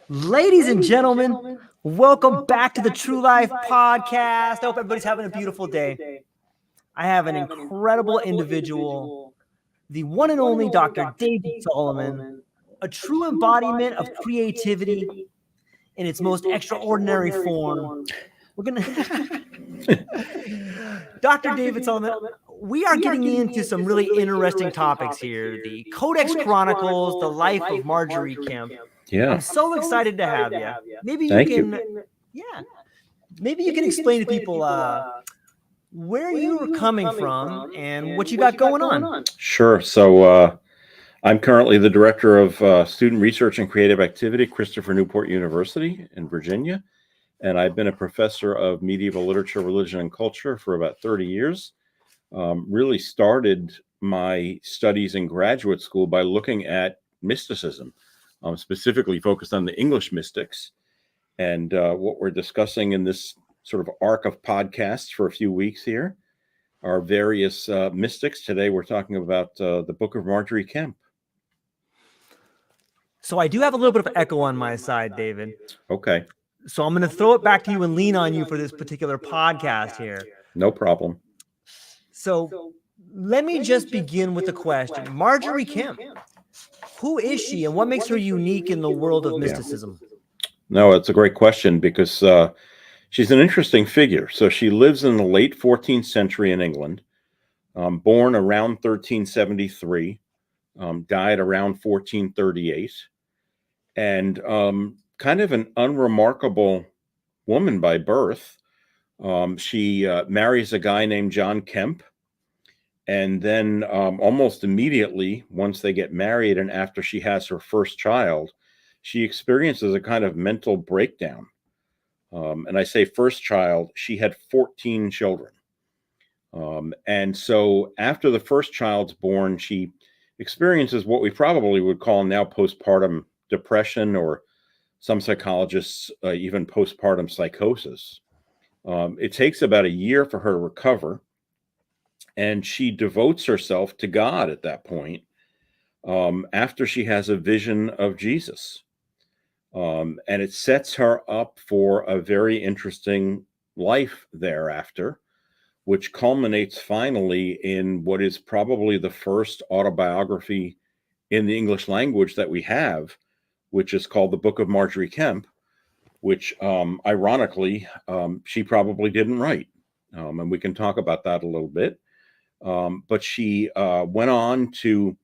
Ladies and gentlemen, welcome back to the True Life Podcast. I hope everybody's having a beautiful day. I have an incredible individual, the one and only Dr. David Salomon, a true embodiment of creativity in its most extraordinary form. We're going to... Dr. David Salomon, we are getting into some really interesting topics here. The Codex Chronicles, the life of Margery Kempe. Yeah. I'm so excited to have you. Maybe you can explain to people where you're coming from and what you got going on. Sure. So I'm currently the director of student research and creative activity at Christopher Newport University in Virginia. And I've been a professor of medieval literature, religion, and culture for about 30 years. Really started my studies in graduate school by looking at mysticism. Specifically focused on the English mystics. And what we're discussing in this sort of arc of podcasts for a few weeks here are various mystics. Today we're talking about the book of Margery Kempe. So I do have a little bit of echo on my side, David. Okay. So I'm going to throw it back to you and lean on you for this particular podcast here. No problem. So let me just begin with the question. Margery Kempe. Who is she and what makes her unique in the world of mysticism? No, it's a great question because she's an interesting figure. So she lives in the late 14th century in England, born around 1373, died around 1438, and kind of an unremarkable woman by birth. She marries a guy named John Kempe. And then almost immediately, once they get married and after she has her first child, she experiences a kind of mental breakdown. And I say first child, she had 14 children. And so after the first child's born, she experiences what we probably would call now postpartum depression, or some psychologists even postpartum psychosis. It takes about a year for her to recover. And she devotes herself to God at that point, after she has a vision of Jesus. And it sets her up for a very interesting life thereafter, which culminates finally in what is probably the first autobiography in the English language that we have, which is called the Book of Margery Kempe, which ironically, she probably didn't write. And we can talk about that a little bit. But she went on to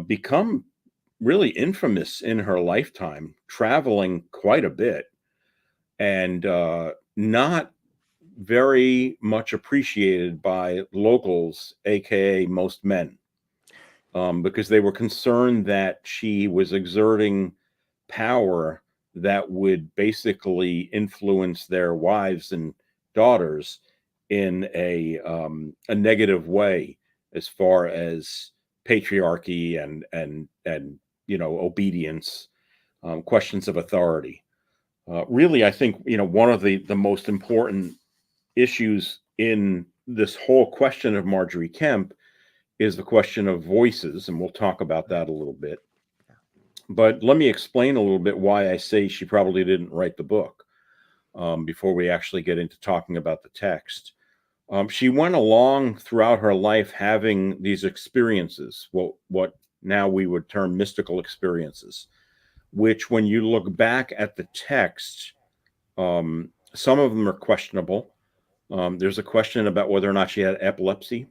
become really infamous in her lifetime, traveling quite a bit and not very much appreciated by locals, aka most men, because they were concerned that she was exerting power that would basically influence their wives and daughters in a negative way as far as patriarchy and obedience, questions of authority. Really, I think one of the most important issues in this whole question of Margery Kempe is the question of voices, and we'll talk about that a little bit. But let me explain a little bit why I say she probably didn't write the book, before we actually get into talking about the text. She went along throughout her life having these experiences, what now we would term mystical experiences, which when you look back at the text, some of them are questionable. There's a question about whether or not she had epilepsy.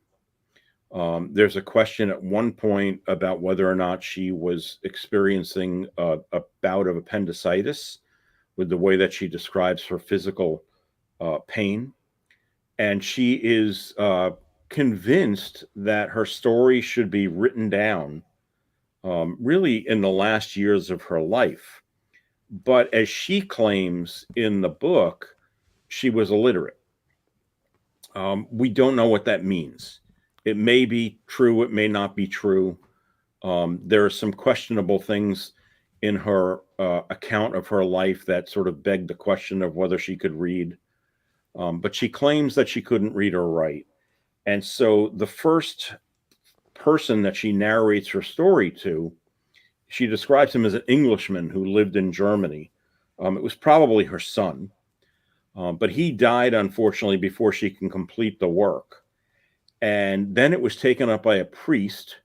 There's a question at one point about whether or not she was experiencing a bout of appendicitis, with the way that she describes her physical pain. And she is convinced that her story should be written down really in the last years of her life. But as she claims in the book, she was illiterate. We don't know what that means. It may be true, it may not be true. There are some questionable things in her account of her life that sort of beg the question of whether she could read. But she claims that she couldn't read or write. And so the first person that she narrates her story to she describes him as an Englishman who lived in Germany. It was probably her son, but he died, unfortunately, before she can complete the work. And then it was taken up by a priest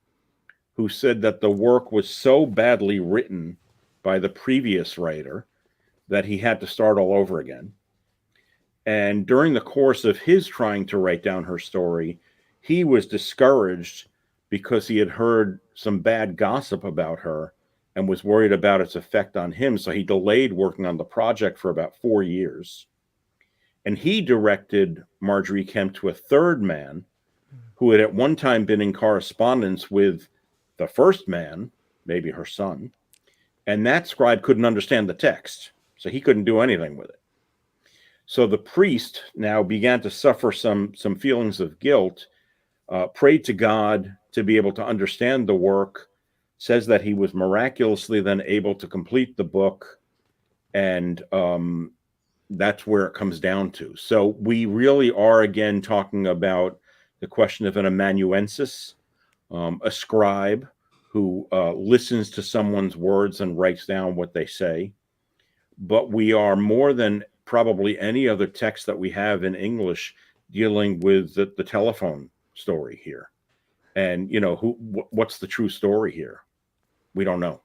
who said that the work was so badly written by the previous writer that he had to start all over again. And during the course of his trying to write down her story, he was discouraged because he had heard some bad gossip about her and was worried about its effect on him. So he delayed working on the project for about 4 years. And he directed Margery Kempe to a third man who had at one time been in correspondence with the first man, maybe her son. And that scribe couldn't understand the text, so he couldn't do anything with it. So the priest now began to suffer some feelings of guilt, prayed to God to be able to understand the work, says that he was miraculously then able to complete the book, and that's where it comes down to. So we really are again talking about the question of an amanuensis, a scribe who listens to someone's words and writes down what they say. But we are more than probably any other text that we have in English dealing with the telephone story here. And, what's the true story here? We don't know.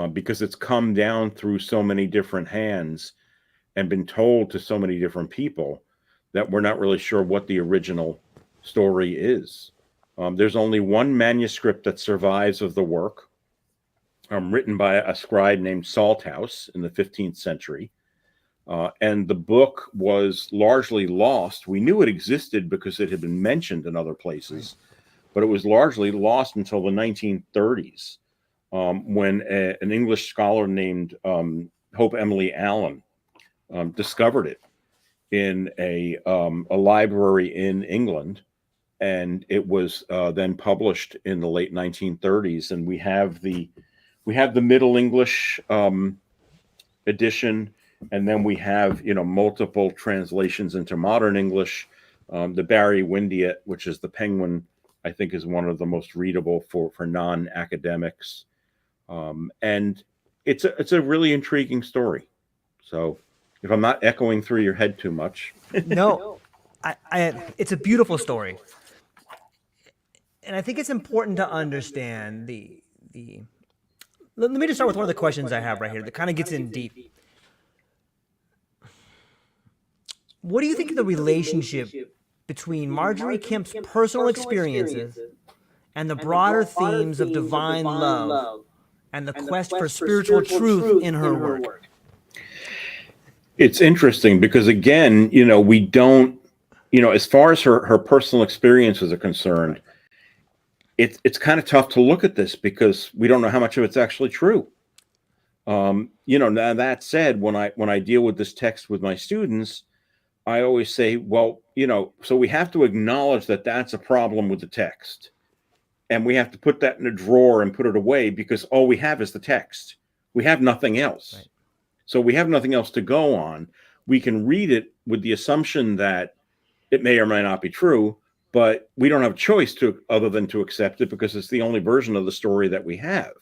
Because it's come down through so many different hands and been told to so many different people that we're not really sure what the original story is. There's only one manuscript that survives of the work, written by a scribe named Salthouse in the 15th century. And the book was largely lost. We knew it existed because it had been mentioned in other places, but it was largely lost until the 1930s, when an English scholar named Hope Emily Allen discovered it in a library in England. And it was then published in the late 1930s. And we have the Middle English edition, and then we have multiple translations into modern English. The Barry Windiett, which is the Penguin, I think is one of the most readable for non-academics, and it's a really intriguing story. So, if I'm not echoing through your head too much, no, it's a beautiful story. And I think it's important to understand the. Let me just start with one of the questions I have right here that kind of gets in deep. What do you think of the relationship between Margery Kempe's personal experiences and the broader themes of divine love and the quest for spiritual truth in her work? It's interesting because, again, we don't, as far as her personal experiences are concerned, it's kind of tough to look at this because we don't know how much of it's actually true. Now that said, when I deal with this text with my students, I always say, well, so we have to acknowledge that that's a problem with the text, and we have to put that in a drawer and put it away because all we have is the text. We have nothing else. Right. So we have nothing else to go on. We can read it with the assumption that it may or may not be true, but we don't have a choice other than to accept it because it's the only version of the story that we have.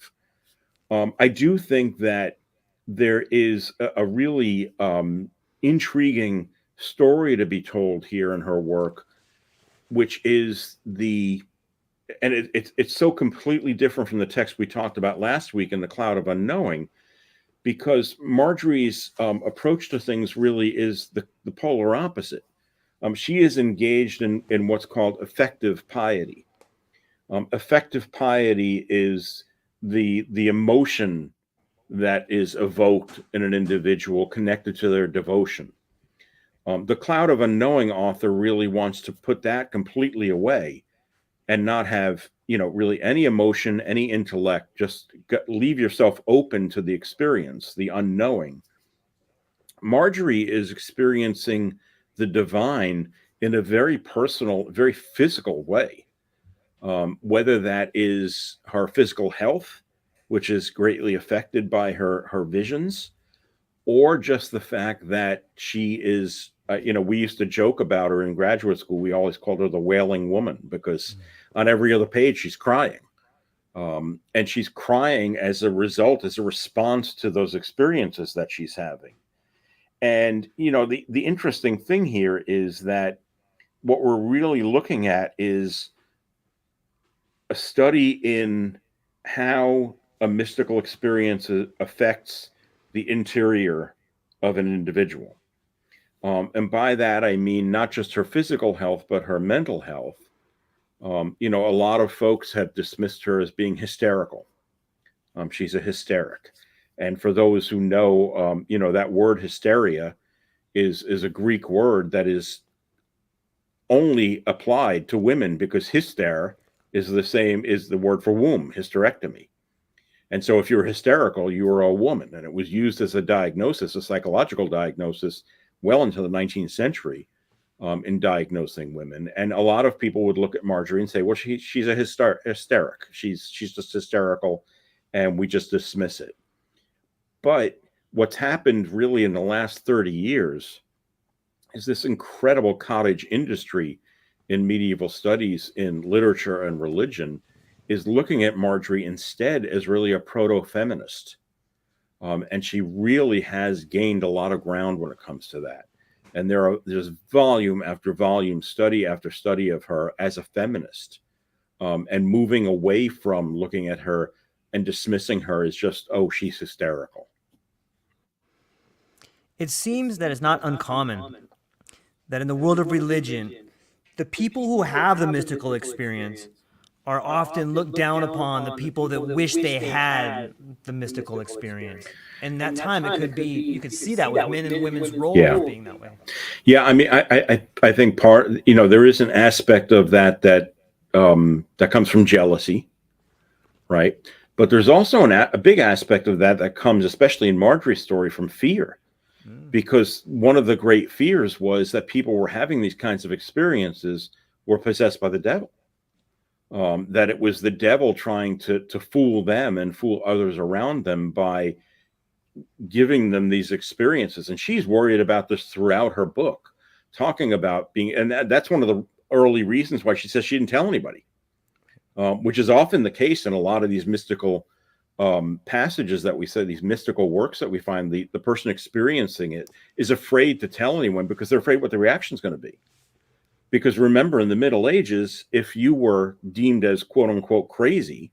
I do think that there is a really intriguing story to be told here in her work, which is it's so completely different from the text we talked about last week in The Cloud of Unknowing, because Margery's approach to things really is the polar opposite. She is engaged in what's called effective piety. Effective piety is the emotion that is evoked in an individual connected to their devotion. The Cloud of Unknowing author really wants to put that completely away and not have, really any emotion, any intellect, just leave yourself open to the experience, the unknowing. Margery is experiencing the divine in a very personal, very physical way, whether that is her physical health, which is greatly affected by her visions, or just the fact that she is, we used to joke about her in graduate school. We always called her the wailing woman because on every other page she's crying. And she's crying as a result, as a response to those experiences that she's having. And, the interesting thing here is that what we're really looking at is a study in how a mystical experience affects the interior of an individual. And by that, I mean not just her physical health, but her mental health. A lot of folks have dismissed her as being hysterical. She's a hysteric. And for those who know, that word hysteria is a Greek word that is only applied to women, because hyster is the same as the word for womb, hysterectomy. And so if you're hysterical, you are a woman. And it was used as a diagnosis, a psychological diagnosis, well into the 19th century in diagnosing women. And a lot of people would look at Margery and say, well, she's a hysteric. She's just hysterical, and we just dismiss it. But what's happened really in the last 30 years is this incredible cottage industry in medieval studies in literature and religion is looking at Margery instead as really a proto-feminist. And she really has gained a lot of ground when it comes to that. And there's volume after volume, study after study of her as a feminist, and moving away from looking at her and dismissing her as just, oh, she's hysterical. It seems that it's not uncommon that in the world of religion, the people who have the mystical experience are often looked down upon the people that wish they had the mystical experience. And that time it could be, you could see that with men and women's roles being that way. Yeah, I mean, I think there is an aspect of that comes from jealousy, right? But there's also a big aspect of that comes, especially in Margery's story, from fear. Because one of the great fears was that people were having these kinds of experiences were possessed by the devil. That it was the devil trying to fool them and fool others around them by giving them these experiences. And she's worried about this throughout her book, talking about and that's one of the early reasons why she says she didn't tell anybody, which is often the case in a lot of these mystical passages that we say, these mystical works that we find. The person experiencing it is afraid to tell anyone because they're afraid what the reaction is going to be. Because remember, in the Middle Ages, if you were deemed as quote unquote crazy,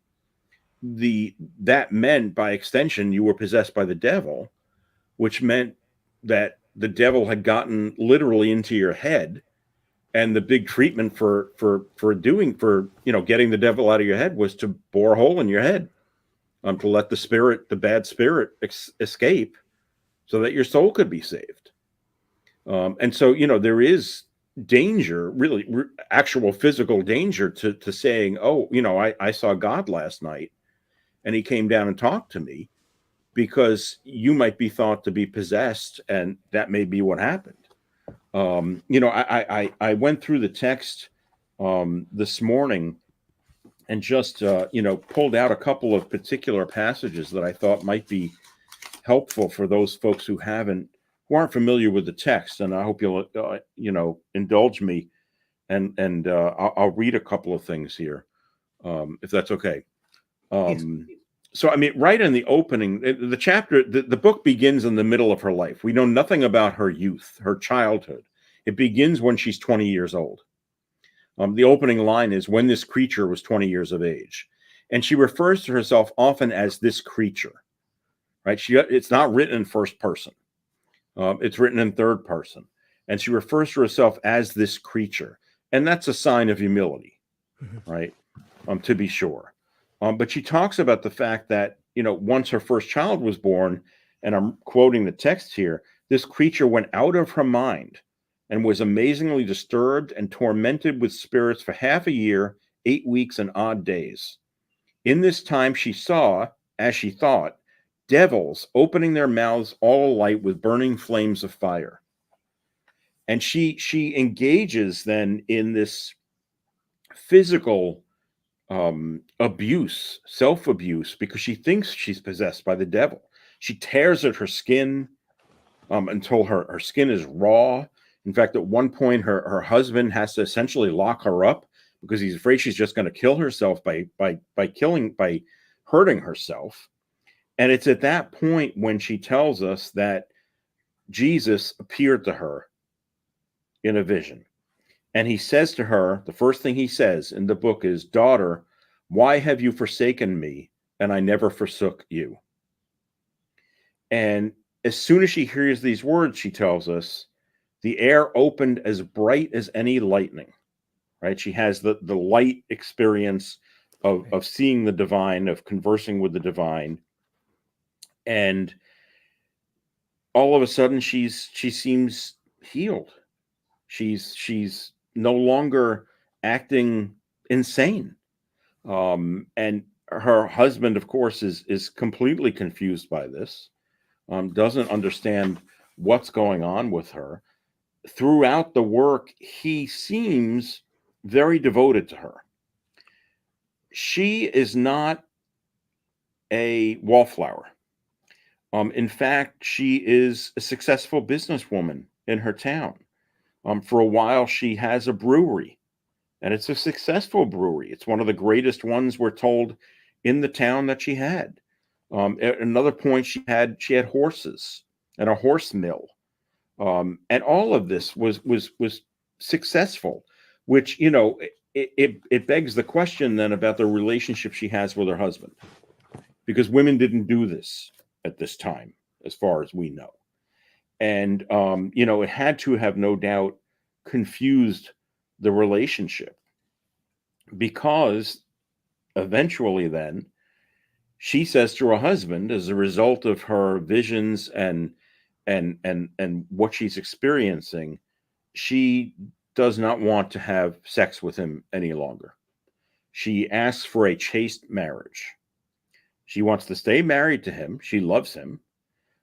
that meant by extension you were possessed by the devil, which meant that the devil had gotten literally into your head. And the big treatment for getting the devil out of your head was to bore a hole in your head, to let the bad spirit escape, so that your soul could be saved. And so there is danger, really actual physical danger to saying, oh, I saw God last night and he came down and talked to me, because you might be thought to be possessed, and that may be what happened. I went through the text this morning and just pulled out a couple of particular passages that I thought might be helpful for those folks who aren't familiar with the text. And I hope you'll indulge me, and I'll read a couple of things here, if that's okay. So, I mean, right in the opening, the chapter, the book begins in the middle of her life. We know nothing about her youth, her childhood. It begins when she's 20 years old. The opening line is, when this creature was 20 years of age. And she refers to herself often as this creature, right? It's not written in first person. It's written in third person. And she refers to herself as this creature. And that's a sign of humility, right? To be sure. But she talks about the fact that, once her first child was born, and I'm quoting the text here, this creature went out of her mind and was amazingly disturbed and tormented with spirits for half a year, 8 weeks and odd days. In this time she saw, as she thought, devils opening their mouths all alight with burning flames of fire. And she engages then in this physical abuse, self-abuse, because she thinks she's possessed by the devil. She tears at her skin until her skin is raw. In fact, at one point, her husband has to essentially lock her up because he's afraid she's just going to kill herself by hurting herself. And it's at that point when she tells us that Jesus appeared to her in a vision. And he says to her, the first thing he says in the book is, "Daughter, why have you forsaken me? And I never forsook you." And as soon as she hears these words, she tells us, the air opened as bright as any lightning, right? She has the light experience of seeing the divine, of conversing with the divine. And all of a sudden she seems healed. She's no longer acting insane. And her husband, of course, is completely confused by this, doesn't understand what's going on with her. Throughout the work, he seems very devoted to her. She is not a wallflower. In fact, she is a successful businesswoman in her town. For a while, she has a brewery, and it's a successful brewery. It's one of the greatest ones, we're told, in the town that she had. At another point, she had horses and a horse mill, and all of this was successful. Which, you know, it begs the question then about the relationship she has with her husband, because women didn't do this at this time, as far as we know. And, you know, it had to have no doubt confused the relationship, because eventually then she says to her husband, as a result of her visions and what she's experiencing, she does not want to have sex with him any longer. She asks for a chaste marriage. She wants to stay married to him. She loves him,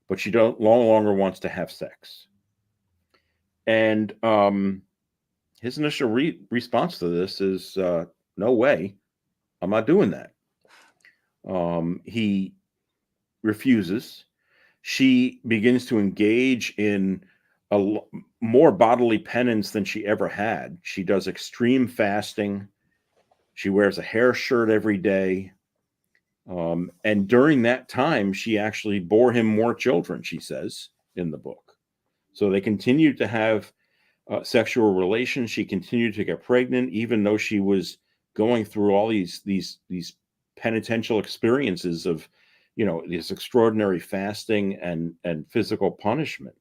but she no longer wants to have sex. And his initial response to this is, no way, I'm not doing that. He refuses. She begins to engage in more bodily penance than she ever had. She does extreme fasting. She wears a hair shirt every day. And during that time, she actually bore him more children, she says in the book. So they continued to have sexual relations. She continued to get pregnant, even though she was going through all these penitential experiences of, you know, this extraordinary fasting and physical punishment.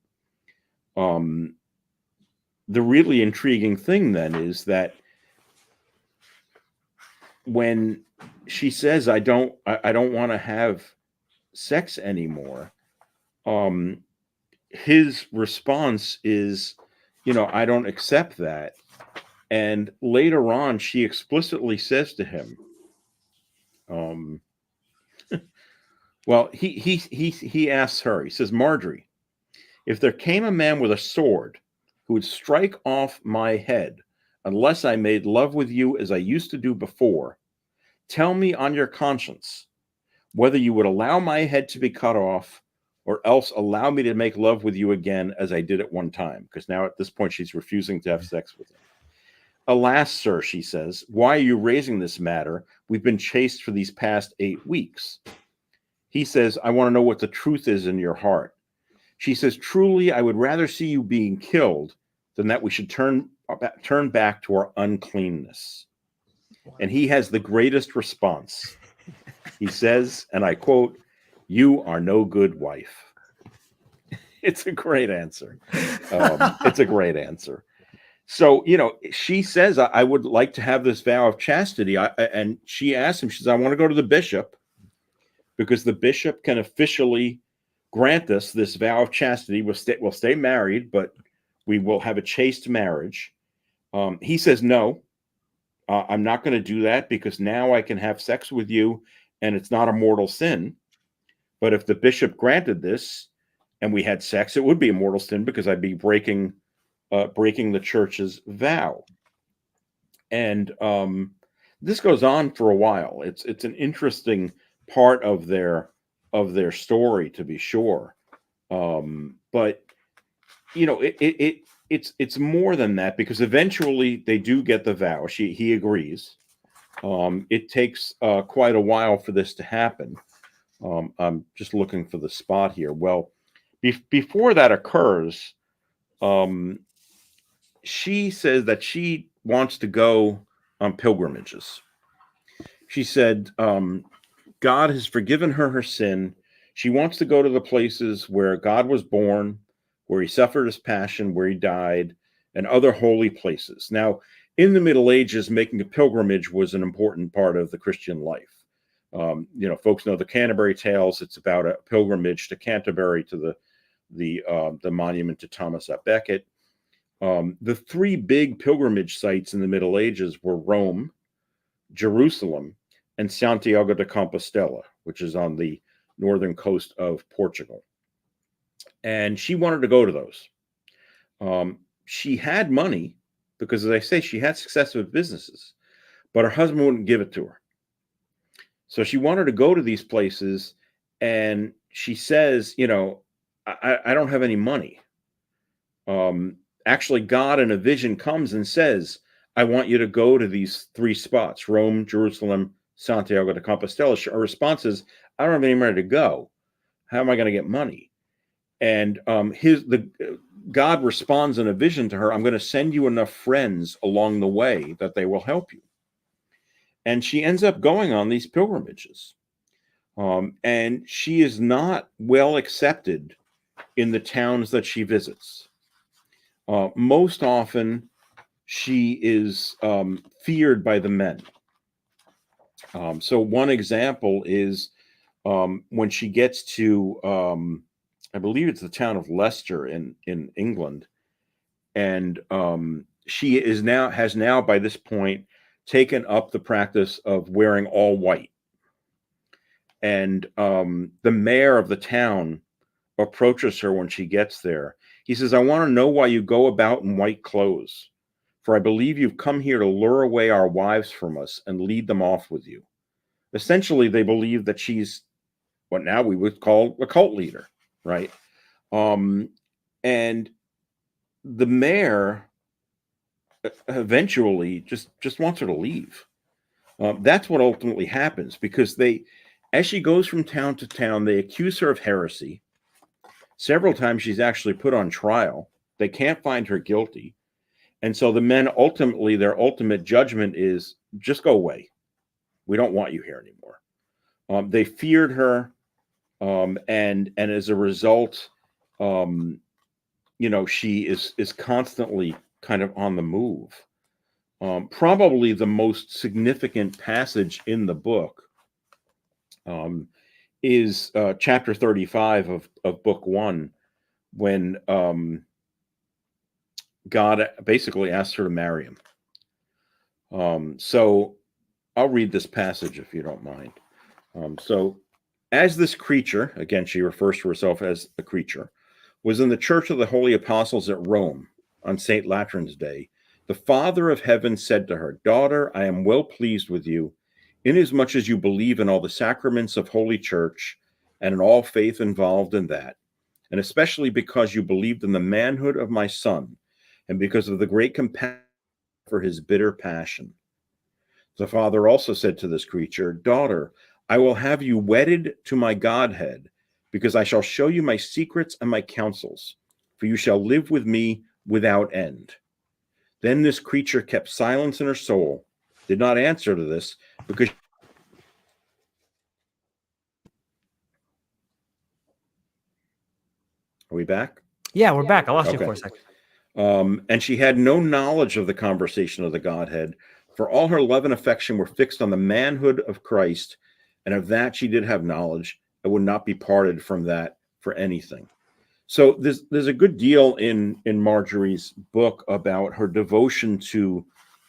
The really intriguing thing then is that when she says, I don't want to have sex anymore, his response is, you know, I don't accept that. And later on, she explicitly says to him, well, he asks her, he says, Margery, if there came a man with a sword who would strike off my head unless I made love with you as I used to do before, tell me on your conscience whether you would allow my head to be cut off, or else allow me to make love with you again as I did at one time. Because now at this point, she's refusing to have sex with him. Alas, sir, she says, why are you raising this matter? We've been chaste for these past 8 weeks. He says, I want to know what the truth is in your heart. She says, truly, I would rather see you being killed than that we should turn back to our uncleanness. And he has the greatest response. He says, and I quote, you are no good wife. It's a great answer. It's a great answer. So, you know, she says, I would like to have this vow of chastity. And she asks him, she says, I want to go to the bishop, because the bishop can officially grant us this vow of chastity. We'll stay married, but we will have a chaste marriage. He says, no, I'm not going to do that, because now I can have sex with you and it's not a mortal sin. But if the bishop granted this and we had sex, it would be a mortal sin, because I'd be breaking the church's vow. And this goes on for a while. It's an interesting part of their story, to be sure. But you know, it it's more than that, because eventually they do get the vow. He agrees. It takes quite a while for this to happen. I'm just looking for the spot here. Well, before that occurs, she says that she wants to go on pilgrimages. She said God has forgiven her sin. She wants to go to the places where God was born, where he suffered his passion, where he died, and other holy places. Now, in the Middle Ages, making a pilgrimage was an important part of the Christian life. Folks know the Canterbury Tales. It's about a pilgrimage to Canterbury, to the monument to Thomas à Becket. The three big pilgrimage sites in the Middle Ages were Rome, Jerusalem, and Santiago de Compostela, which is on the northern coast of Portugal. And she wanted to go to those. She had money because, as I say, she had success with businesses, but her husband wouldn't give it to her. So she wanted to go to these places, and she says, I don't have any money. Actually, God in a vision comes and says, I want you to go to these three spots: Rome, Jerusalem, Santiago de Compostela. Her response is, I don't have any money to go. How am I going to get money? And God responds in a vision to her, I'm going to send you enough friends along the way that they will help you. And she ends up going on these pilgrimages. And she is not well accepted in the towns that she visits. Most often, she is feared by the men. So one example is when she gets to, I believe it's the town of Leicester in England, and she has now by this point taken up the practice of wearing all white. And the mayor of the town approaches her when she gets there. He says, I want to know why you go about in white clothes, for I believe you've come here to lure away our wives from us and lead them off with you. Essentially, they believe that she's what now we would call a cult leader, right? And the mayor eventually just wants her to leave. That's what ultimately happens, because as she goes from town to town, they accuse her of heresy. Several times she's actually put on trial. They can't find her guilty. And so the men ultimately, their ultimate judgment is, just go away. We don't want you here anymore. They feared her. And as a result, she is constantly kind of on the move. Probably the most significant passage in the book is chapter 35 of book 1, when God basically asks her to marry him. So I'll read this passage if you don't mind. So as this creature, again, she refers to herself as a creature, was in the church of the holy apostles at Rome on St. Latran's Day, the Father of heaven said to her, Daughter, I am well pleased with you, inasmuch as you believe in all the sacraments of Holy Church and in all faith involved in that, and especially because you believed in the manhood of my Son, and because of the great compassion for his bitter passion. The Father also said to this creature, Daughter, I will have you wedded to my Godhead, because I shall show you my secrets and my counsels, for you shall live with me without end. Then this creature kept silence in her soul, did not answer to this, because Are we back? Yeah, we're back. I lost you for a second. And she had no knowledge of the conversation of the Godhead, for all her love and affection were fixed on the manhood of Christ, and of that she did have knowledge, and would not be parted from that for anything. So there's a good deal in Margery's book about her devotion to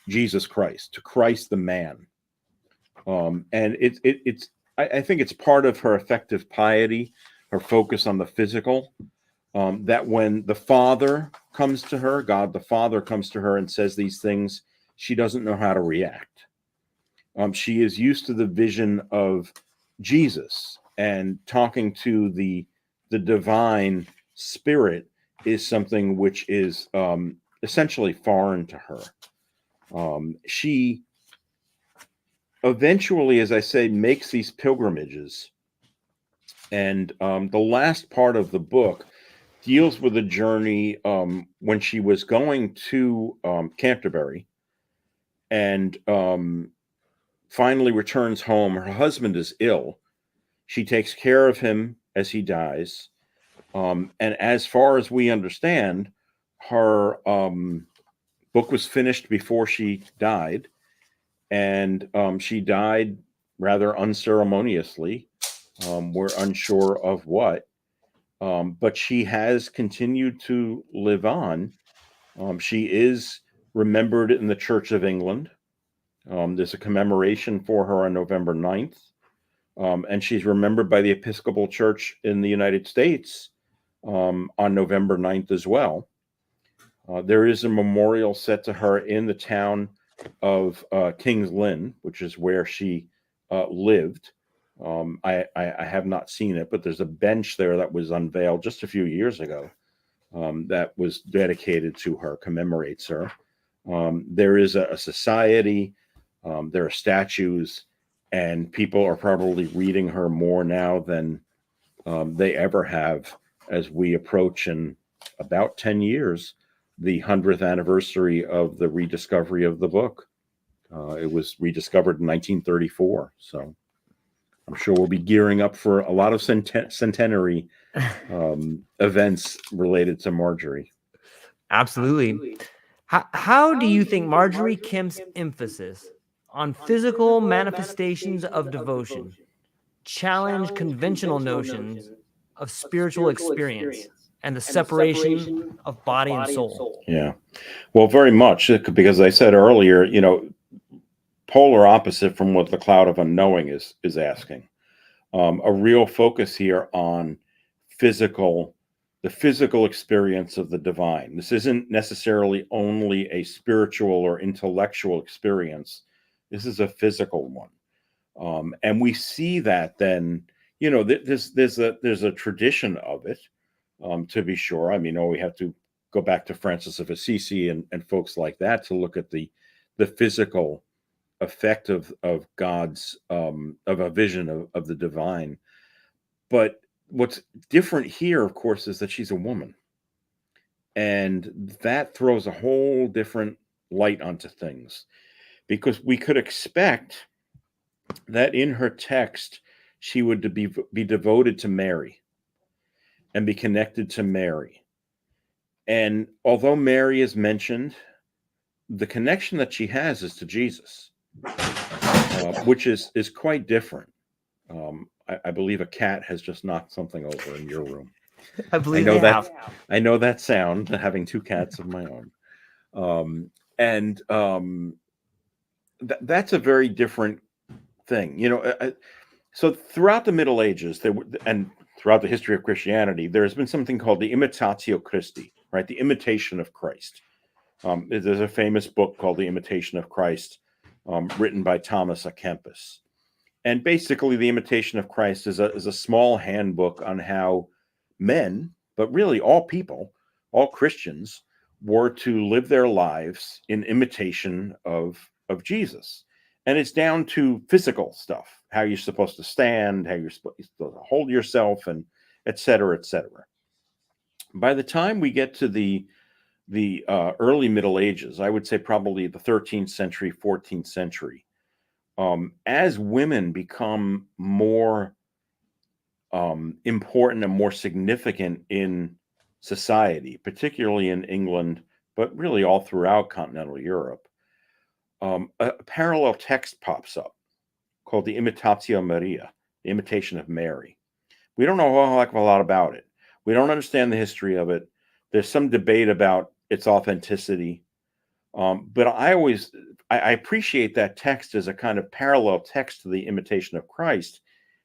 Jesus Christ, to Christ the man. And I think it's part of her effective piety, her focus on the physical, that when the Father comes to her, God the Father comes to her and says these things, she doesn't know how to react. She is used to the vision of Jesus and talking to the divine spirit is something which is essentially foreign to her. She eventually, as I say, makes these pilgrimages. And the last part of the book deals with a journey when she was going to Canterbury and finally returns home. Her husband is ill. She takes care of him as he dies. And as far as we understand, her book was finished before she died. And she died rather unceremoniously. We're unsure of what. But she has continued to live on. She is remembered in the Church of England. There's a commemoration for her on November 9th. And she's remembered by the Episcopal Church in the United States on November 9th as well. There is a memorial set to her in the town of King's Lynn, which is where she lived. I have not seen it, but there's a bench there that was unveiled just a few years ago that was dedicated to her, commemorates her. There is a society, there are statues, and people are probably reading her more now than they ever have as we approach in about 10 years the 100th anniversary of the rediscovery of the book. It was rediscovered in 1934, so I'm sure we'll be gearing up for a lot of centenary events related to Margery. Absolutely. How do you think Margery Kempe's emphasis on physical manifestations of devotion challenge conventional notions of spiritual experience and the separation of body and soul? Yeah, well, very much, because I said earlier, polar opposite from what the cloud of unknowing is asking. A real focus here on the physical experience of the divine. This isn't necessarily only a spiritual or intellectual experience. This is a physical one. And we see that then, there's a tradition of it, to be sure. I mean, we have to go back to Francis of Assisi and folks like that to look at the physical effect of God's, of a vision of the divine. But what's different here, of course, is that she's a woman. And that throws a whole different light onto things, because we could expect that in her text, she would be devoted to Mary and be connected to Mary. And although Mary is mentioned, the connection that she has is to Jesus, which is quite different. I believe a cat has just knocked something over in your room. I believe they have. I know that sound, having two cats of my own. That's a very different thing. So throughout the Middle Ages, and throughout the history of Christianity, there has been something called the Imitatio Christi, right? The imitation of Christ. There's a famous book called The Imitation of Christ, written by Thomas à Kempis. And basically, the Imitation of Christ is a small handbook on how men, but really all people, all Christians, were to live their lives in imitation of Jesus. And it's down to physical stuff, how you're supposed to stand, how you're supposed to hold yourself, and et cetera, et cetera. By the time we get to the early Middle Ages, I would say probably the 13th century, 14th century, as women become more important and more significant in society, particularly in England, but really all throughout continental Europe, a parallel text pops up called the Imitatio Maria, the Imitation of Mary. We don't know a whole heck of a lot about it. We don't understand the history of it. There's some debate about its authenticity. But I appreciate that text as a kind of parallel text to the Imitation of Christ,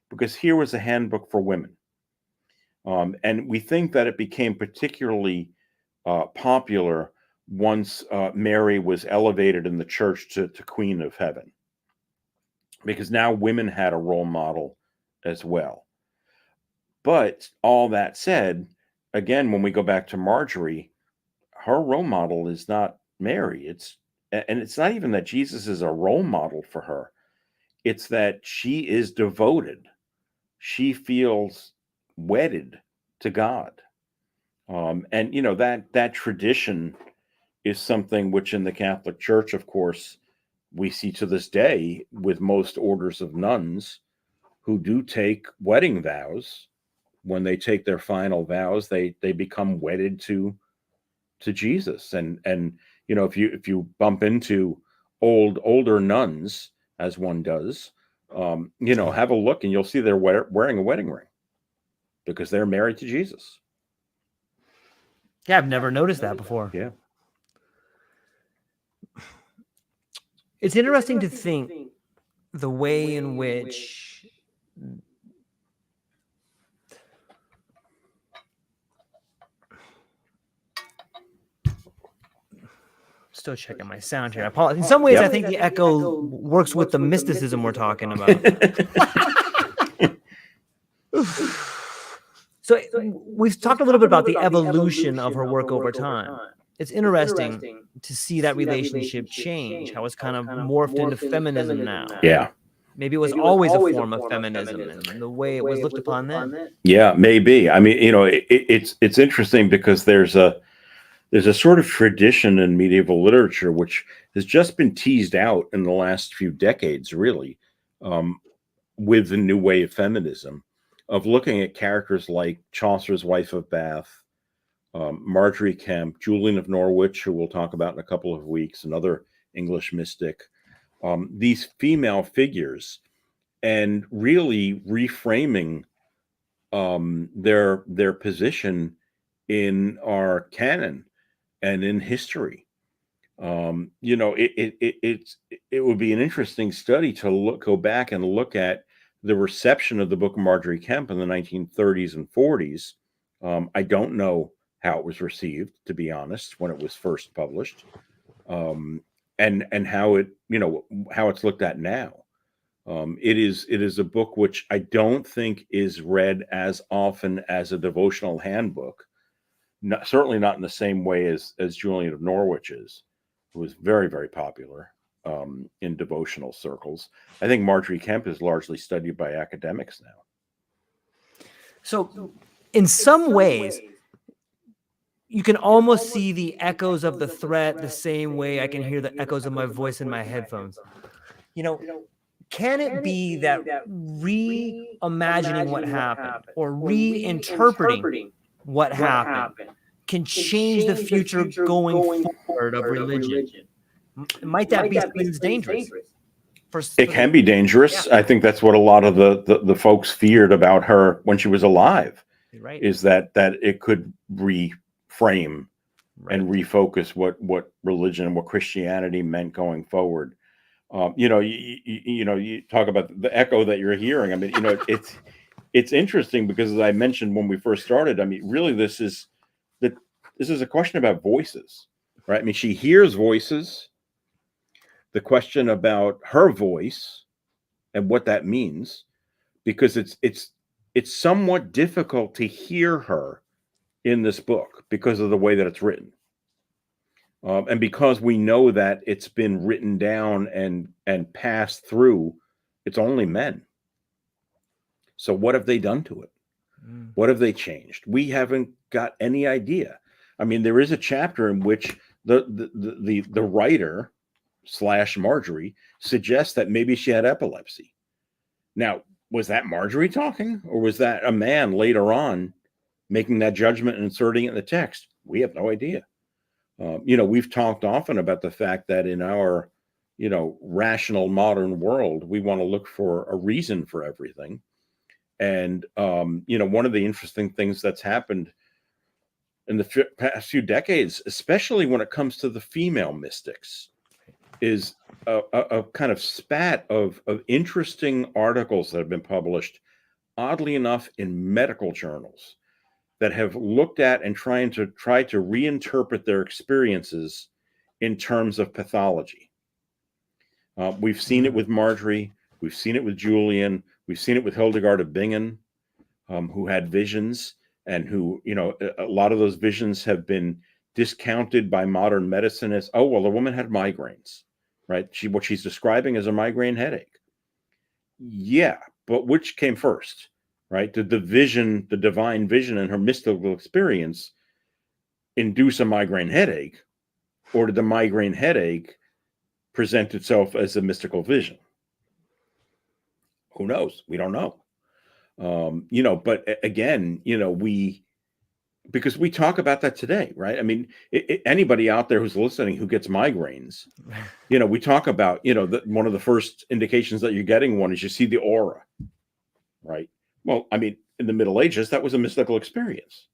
because here was a handbook for women. And we think that it became particularly popular once Mary was elevated in the church to Queen of Heaven, because now women had a role model as well. But all that said, again, when we go back to Margery, her role model is not Mary. And it's not even that Jesus is a role model for her. It's that she is devoted. She feels wedded to God. And that tradition is something which in the Catholic Church, of course, we see to this day with most orders of nuns who do take wedding vows. When they take their final vows, they become wedded to Jesus. And if you bump into older nuns, as one does, have a look and you'll see they're wearing a wedding ring because they're married to Jesus. Yeah, I've never noticed that before. Yeah. It's interesting to think the way in which still checking my sound here. I apologize. In some ways, Yep. I think the echo works with the mysticism we're talking about. So we've talked a little bit about the evolution of her work over time. It's interesting to see that relationship change, how it's kind of morphed into feminism now. Yeah. Maybe it was always a form of feminism and the way it was looked upon then. Yeah, maybe. I mean, it's interesting because there's a sort of tradition in medieval literature which has just been teased out in the last few decades, really, with the new way of feminism, of looking at characters like Chaucer's Wife of Bath, Margery Kempe, Julian of Norwich, who we'll talk about in a couple of weeks, another English mystic, these female figures, and really reframing their position in our canon and in history. It would be an interesting study to go back and look at the reception of the Book of Margery Kempe in the 1930s and 40s. I don't know how it was received, to be honest, when it was first published, and how it's looked at now. It is a book which I don't think is read as often as a devotional handbook. Certainly not in the same way as Julian of Norwich is, who was very, very popular in devotional circles. I think Margery Kempe is largely studied by academics now. So in some ways, you can almost see the echoes of the threat the same way I can hear the echoes of my voice in my headphones. Can it be that reimagining what happened or reinterpreting what happened can change the future going forward of religion? Might that be something that's dangerous? It can be dangerous. Yeah. I think that's what a lot of the folks feared about her when she was alive, right, is that it could reframe and refocus what religion and what Christianity meant going forward. You talk about the echo that you're hearing. I mean, it's interesting because, as I mentioned when we first started, I mean, really this is a question about voices, right? I mean, she hears voices. The question about her voice and what that means, because it's somewhat difficult to hear her in this book because of the way that it's written. And because we know that it's been written down and passed through, it's only men. So what have they done to it? What have they changed? We haven't got any idea. I mean, there is a chapter in which the writer / Margery suggests that maybe she had epilepsy. Now, was that Margery talking, or was that a man later on making that judgment and inserting it in the text? We have no idea. We've talked often about the fact that in our, rational modern world, we want to look for a reason for everything. And, one of the interesting things that's happened in the past few decades, especially when it comes to the female mystics, is a kind of spat of interesting articles that have been published, oddly enough, in medical journals that have looked at and try to reinterpret their experiences in terms of pathology. We've seen it with Margery. We've seen it with Julian. We've seen it with Hildegard of Bingen, who had visions. and who, a lot of those visions have been discounted by modern medicine as, oh, well, the woman had migraines, right? What she's describing is a migraine headache. Yeah, but which came first, right? Did the vision, the divine vision and her mystical experience induce a migraine headache, or did the migraine headache present itself as a mystical vision? Who knows? We don't know. But again, because we talk about that today, right? I mean, anybody out there who's listening who gets migraines, we talk about, one of the first indications that you're getting one is you see the aura, right? Well, I mean, in the Middle Ages, that was a mystical experience,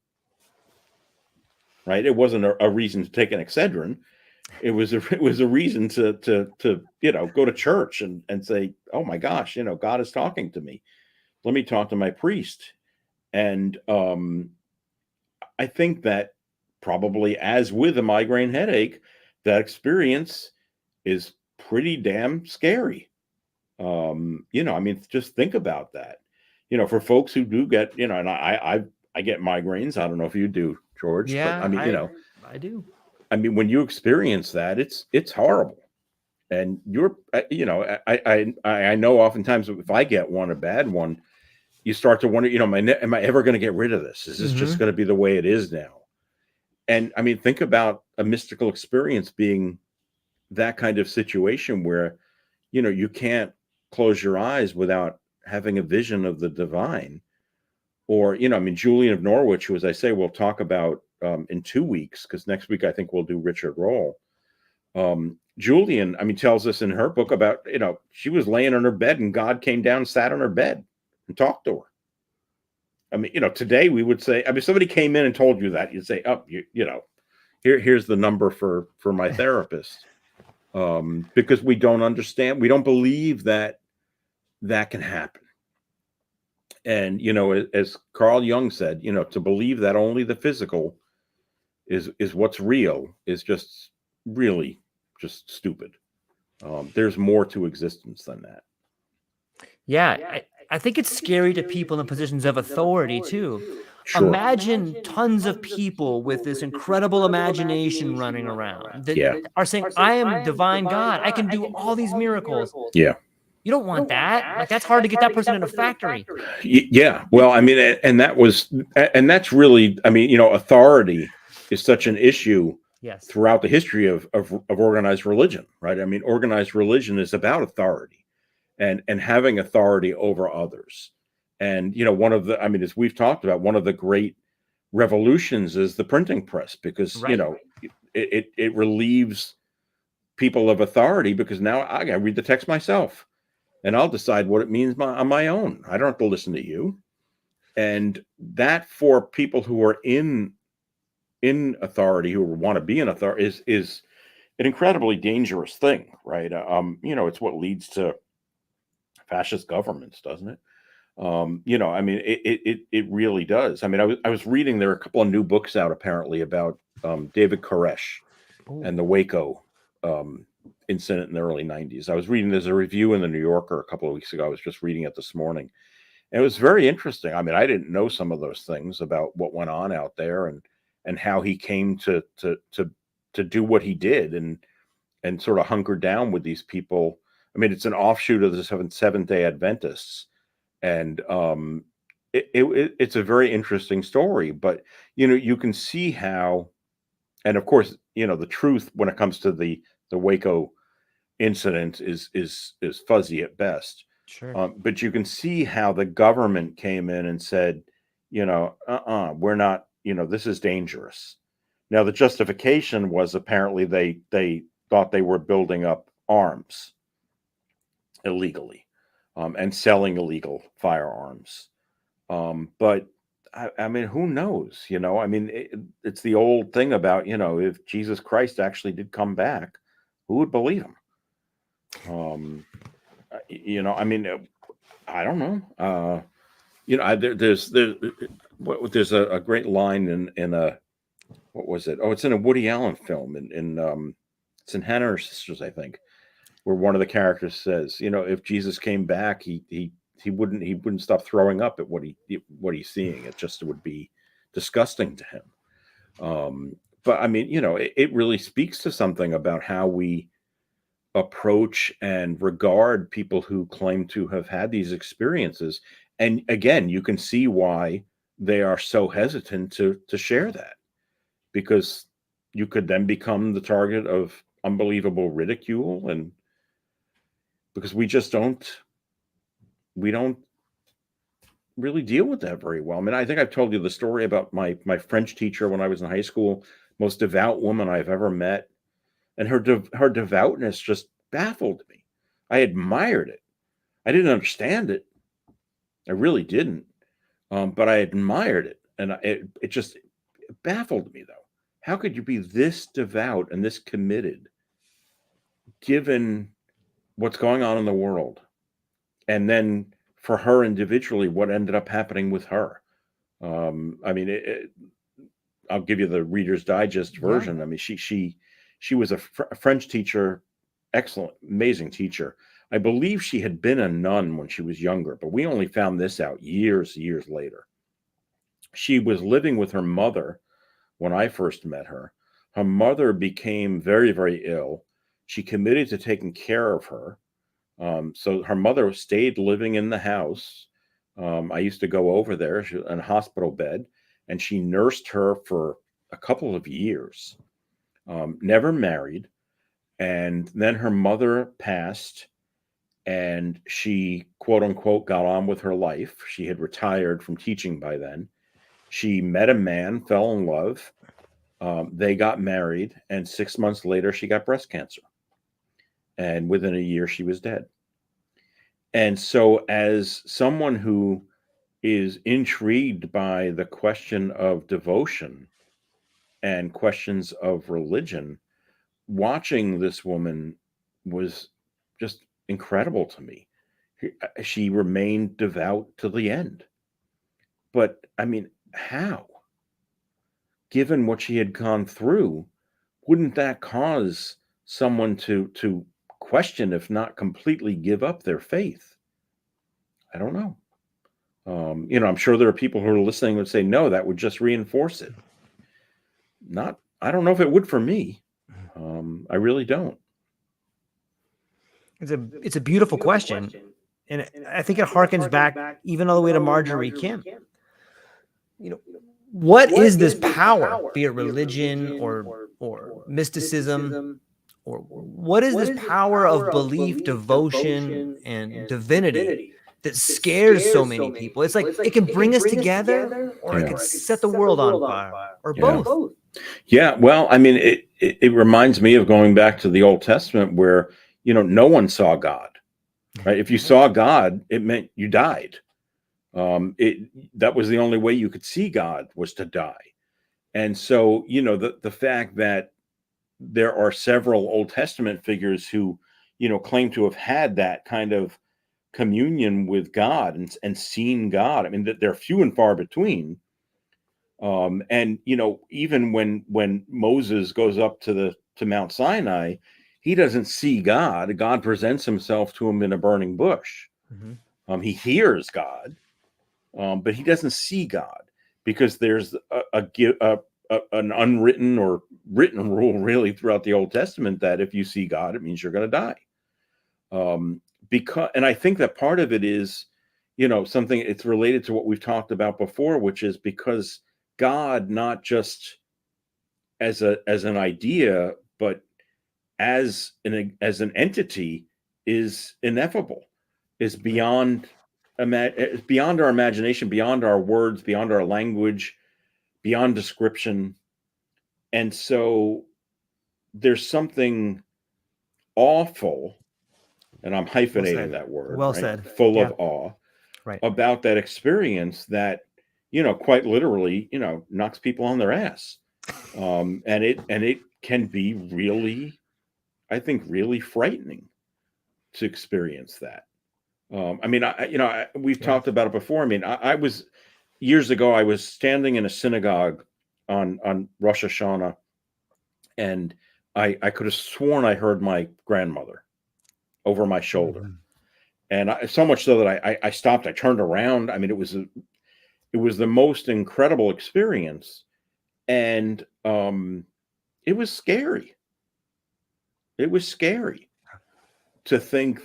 right? It wasn't a reason to take an Excedrin. It was a reason to go to church and say, oh my gosh, God is talking to me. Let me talk to my priest. And I think that probably, as with a migraine headache, that experience is pretty damn scary. I mean, just think about that. For folks who do get, and I get migraines. I don't know if you do, George. Yeah, but I mean, I do. I mean, when you experience that, it's horrible. And you're, I know oftentimes if I get one, a bad one, you start to wonder, am I ever going to get rid of this? Is this just going to be the way it is now? And I mean, think about a mystical experience being that kind of situation where, you can't close your eyes without having a vision of the divine. Or, I mean, Julian of Norwich, who, as I say, we'll talk about in 2 weeks, because next week I think we'll do Richard Roll. Julian, I mean, tells us in her book about, she was laying on her bed and God came down, sat on her bed and talked to her. I mean, today we would say, I mean, if somebody came in and told you that, you'd say, oh, here's the number for my therapist. Because we don't understand, we don't believe that can happen. And, as Carl Jung said, to believe that only the physical is what's real is just really just stupid. There's more to existence than that. Yeah, I think it's scary to people in positions of authority too. Sure. Imagine tons of people with this incredible imagination running around that are saying, I am divine God. I can do all these miracles. Yeah. You don't want that. Like, that's hard to get that person in a factory. Yeah. Well, I mean, and that's really, I mean, authority is such an issue throughout the history of organized religion, right? I mean, organized religion is about authority and having authority over others. And, one of the, I mean, as we've talked about, one of the great revolutions is the printing press, because, it relieves people of authority, because now I got to read the text myself and I'll decide what it means on my own. I don't have to listen to you. And that, for people who are in authority, who want to be in authority, is an incredibly dangerous thing, right? It's what leads to fascist governments, doesn't it? I mean, it really does. I mean, I was reading, there are a couple of new books out apparently about David Koresh and the Waco incident in the early 90s. I was reading, there's a review in the New Yorker a couple of weeks ago. I was just reading it this morning. And it was very interesting. I mean, I didn't know some of those things about what went on out there and how he came to do what he did and sort of hunker down with these people. I mean, it's an offshoot of the Seventh-day Adventists. And it's a very interesting story, but you can see how, and of course, the truth when it comes to the Waco incident is fuzzy at best. Sure. But you can see how the government came in and said, we're not, this is dangerous. Now, the justification was apparently they thought they were building up arms illegally. And selling illegal firearms. But I mean, who knows? I mean, it's the old thing about, if Jesus Christ actually did come back, who would believe him? I mean, I don't know. There's a great line in a, what was it? Oh, it's in a Woody Allen film it's in Hannah and Her Sisters, I think, where one of the characters says, if Jesus came back, he wouldn't stop throwing up at what he's seeing. It just would be disgusting to him. But I mean, it really speaks to something about how we approach and regard people who claim to have had these experiences. And again, you can see why they are so hesitant to share that, because you could then become the target of unbelievable ridicule, and because we don't really deal with that very well. I mean, I think I've told you the story about my French teacher when I was in high school, most devout woman I've ever met. And her devoutness just baffled me. I admired it. I didn't understand it. I really didn't. But I admired it. And it just baffled me, though. How could you be this devout and this committed, given what's going on in the world? And then for her individually, what ended up happening with her? I mean, I'll give you the Reader's Digest version. Yeah. I mean, she was a French teacher, excellent, amazing teacher. I believe she had been a nun when she was younger, but we only found this out years later. She was living with her mother when I first met her. Her mother became very, very ill. She committed to taking care of her. So her mother stayed living in the house. I used to go over there. She was in a hospital bed, and she nursed her for a couple of years. Never married. And then her mother passed, and she, quote unquote, got on with her life. She had retired from teaching by then. She met a man, fell in love. They got married, and 6 months later, she got breast cancer. And within a year, she was dead. And so as someone who is intrigued by the question of devotion and questions of religion, watching this woman was just incredible to me. She remained devout to the end. But I mean, how? Given what she had gone through, wouldn't that cause someone to question, if not completely give up their faith? I don't know. I'm sure there are people who are listening who would say, no, that would just reinforce it. I don't know if it would for me. I really don't. It's a beautiful question. And I think it harkens back even all the way to Margery Kim. What is this power, be it religion or mysticism, or what is this power of belief, devotion, and divinity that scares so many people? It's like it can bring us together, or it can set the world on fire, or both. Yeah, well, I mean, it reminds me of going back to the Old Testament where, no one saw God, right? If you saw God, it meant you died. That was the only way you could see God, was to die. And so, the fact that there are several Old Testament figures who, claim to have had that kind of communion with God and seen God. I mean, they're few and far between. And even when Moses goes up to Mount Sinai, he doesn't see God. God presents himself to him in a burning bush. Mm-hmm. He hears God, but he doesn't see God, because there's an unwritten or written rule really throughout the Old Testament that if you see God, it means you're going to die. And I think that part of it is, something, it's related to what we've talked about before, which is because God, not just as an idea, but as an entity, is ineffable, is beyond our imagination, beyond our words, beyond our language, beyond description. And so there's something awful, and I'm hyphenating that word, well right? said. Full of awe, right, about that experience that, quite literally, knocks people on their ass. And it can be really, I think, really frightening to experience that. I mean, we've talked about it before. I mean, I was, years ago, I was standing in a synagogue on Rosh Hashanah, and I could have sworn I heard my grandmother over my shoulder. Mm-hmm. And so much so that I stopped, I turned around. I mean, it was it was the most incredible experience. And it was scary. It was scary to think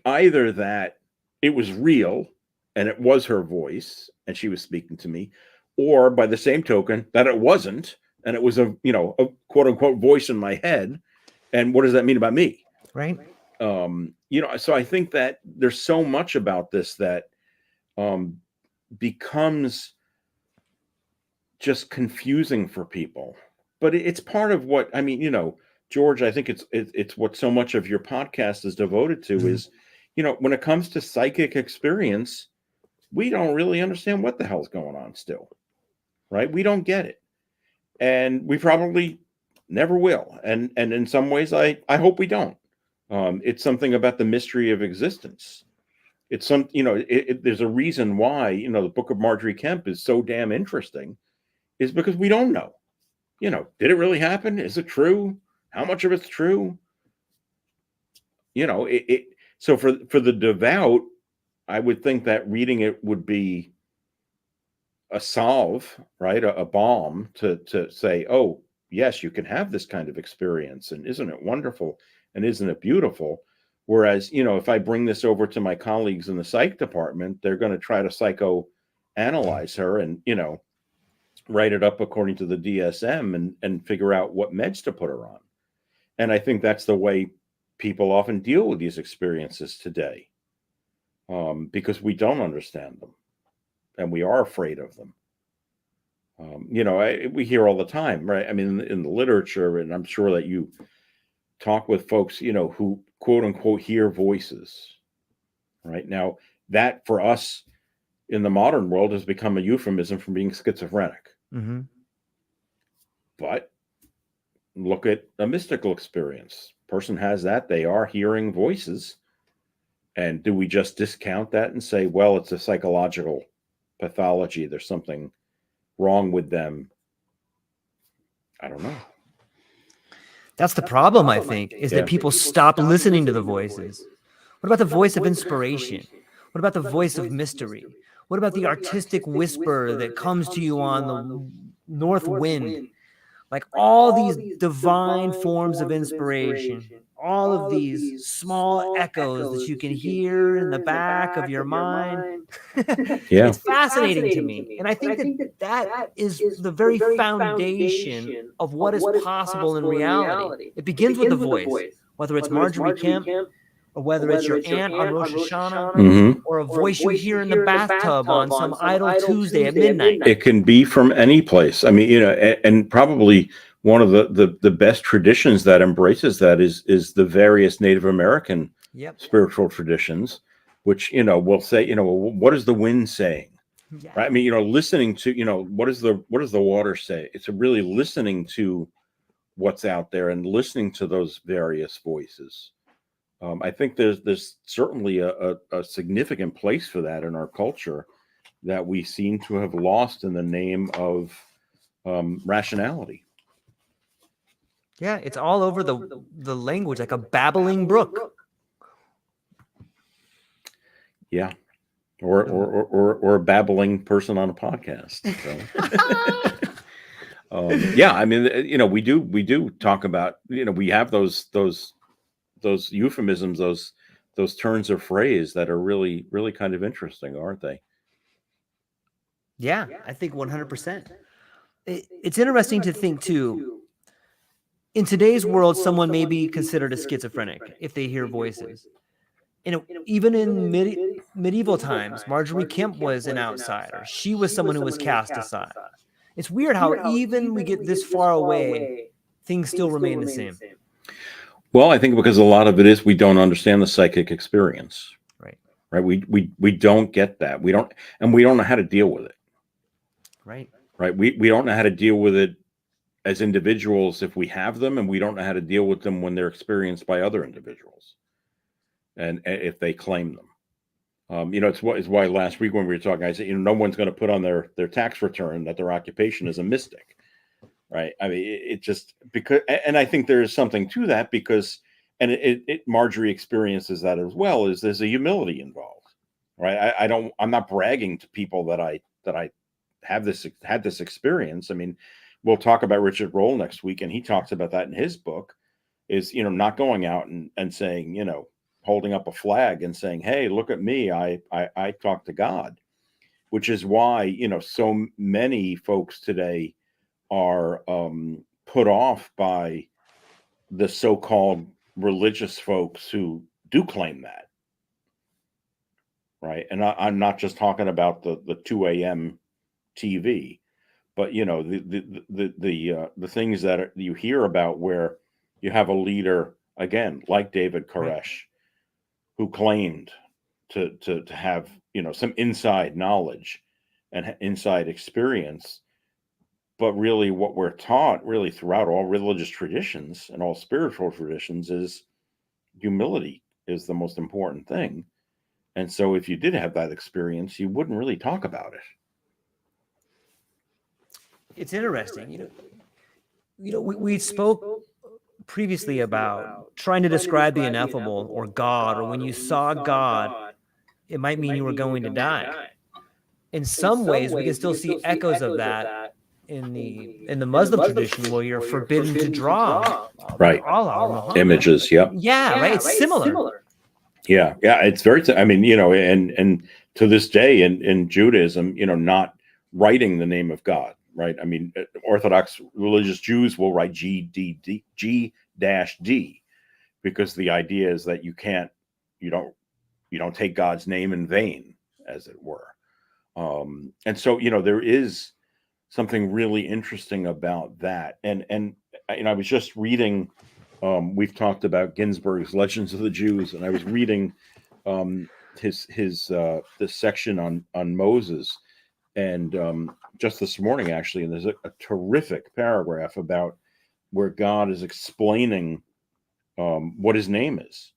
either that it was real and it was her voice and she was speaking to me, or by the same token that it wasn't, and it was a quote unquote voice in my head. And what does that mean about me? Right. So I think that there's so much about this that becomes just confusing for people, but it's part of what, I mean, George, I think it's what so much of your podcast is devoted to is, when it comes to psychic experience, we don't really understand what the hell's going on still, right? We don't get it. And we probably never will. And in some ways, I hope we don't. It's something about the mystery of existence. It's there's a reason why, the book of Margery Kempe is so damn interesting, is because we don't know. Did it really happen? Is it true? How much of it's true? So for the devout, I would think that reading it would be a salve, right? A balm to say, oh, yes, you can have this kind of experience. And isn't it wonderful? And isn't it beautiful? Whereas, if I bring this over to my colleagues in the psych department, they're going to try to psychoanalyze her and, write it up according to the DSM and figure out what meds to put her on. And I think that's the way people often deal with these experiences today, because we don't understand them and we are afraid of them. We hear all the time, right? I mean, in the literature, and I'm sure that you talk with folks, who quote unquote hear voices, right? Now, that for us in the modern world has become a euphemism for being schizophrenic. Mm-hmm. But look at a mystical experience. Person has that, they are hearing voices. And do we just discount that and say, well, it's a psychological pathology, there's something wrong with them? I don't know. That's the problem, I think, is that people stop listening to the voices. What about the voice of inspiration? What about the voice of mystery? What about the artistic whisper that comes to you on the north wind? Like all these divine forms of inspiration, all of these small echoes that you can hear in the back of your mind. Yeah. It's fascinating to me. And I think that is the very foundation of what is possible in reality. It begins with the voice, whether it's Margery Kempe, or whether it's your aunt on Rosh Hashanah, or a voice you hear in the bathtub on some idle Tuesday at midnight. It can be from any place. I mean, and probably one of the best traditions that embraces that is the various Native American spiritual traditions, which, will say, what is the wind saying? Yeah. Right? I mean, listening to, what does the water say? It's really listening to what's out there and listening to those various voices. I think there's certainly a significant place for that in our culture that we seem to have lost in the name of rationality. Yeah, it's all over the language, like a babbling brook. Yeah. Or a babbling person on a podcast. So. Yeah, I mean, we do talk about, we have those euphemisms, those turns of phrase that are really, really kind of interesting, aren't they? Yeah, I think 100%. It's interesting to think too, in today's world, someone may be considered a schizophrenic if they hear voices. Even in medieval times, Margery Kempe was an outsider. She was someone who was cast aside. It's weird how even we get this far away, things still remain the same. Well, I think because a lot of it is we don't understand the psychic experience. Right. We don't get that. We don't know how to deal with it. Right. We don't know how to deal with it as individuals if we have them, and we don't know how to deal with them when they're experienced by other individuals, and if they claim them. It's why last week when we were talking, I said, no one's going to put on their tax return that their occupation is a mystic. Right. I mean, it just because, and I think there is something to that because, and Margery experiences that as well, is there's a humility involved. right? I'm not bragging to people that I had this experience. I mean, we'll talk about Richard Roll next week, and he talks about that in his book, is, not going out and saying, holding up a flag and saying, hey, look at me, I talk to God, which is why, so many folks today are put off by the so-called religious folks who do claim that, right? And I'm not just talking about the 2 a.m. TV, but the things that you hear about, where you have a leader, again, like David Koresh, who claimed to have some inside knowledge and inside experience, but really what we're taught really throughout all religious traditions and all spiritual traditions is humility is the most important thing. And so if you did have that experience, you wouldn't really talk about it. It's interesting. We spoke previously about trying to describe the ineffable or God, or when you saw God, it might mean you were going to die. In some ways, we can still see echoes of that in the Muslim tradition, where you're forbidden to draw right Allah or Muhammad. Images. Yep. Yeah, right. It's similar. Yeah. It's very. I mean, and to this day in Judaism, not writing the name of God. Right. I mean, Orthodox religious Jews will write G-D, because the idea is that you don't take God's name in vain, as it were. And so, there is something really interesting about that. And I was just reading, we've talked about Ginsburg's Legends of the Jews, and I was reading his this section on Moses, and just this morning, actually, and there's a terrific paragraph about where God is explaining what his name is.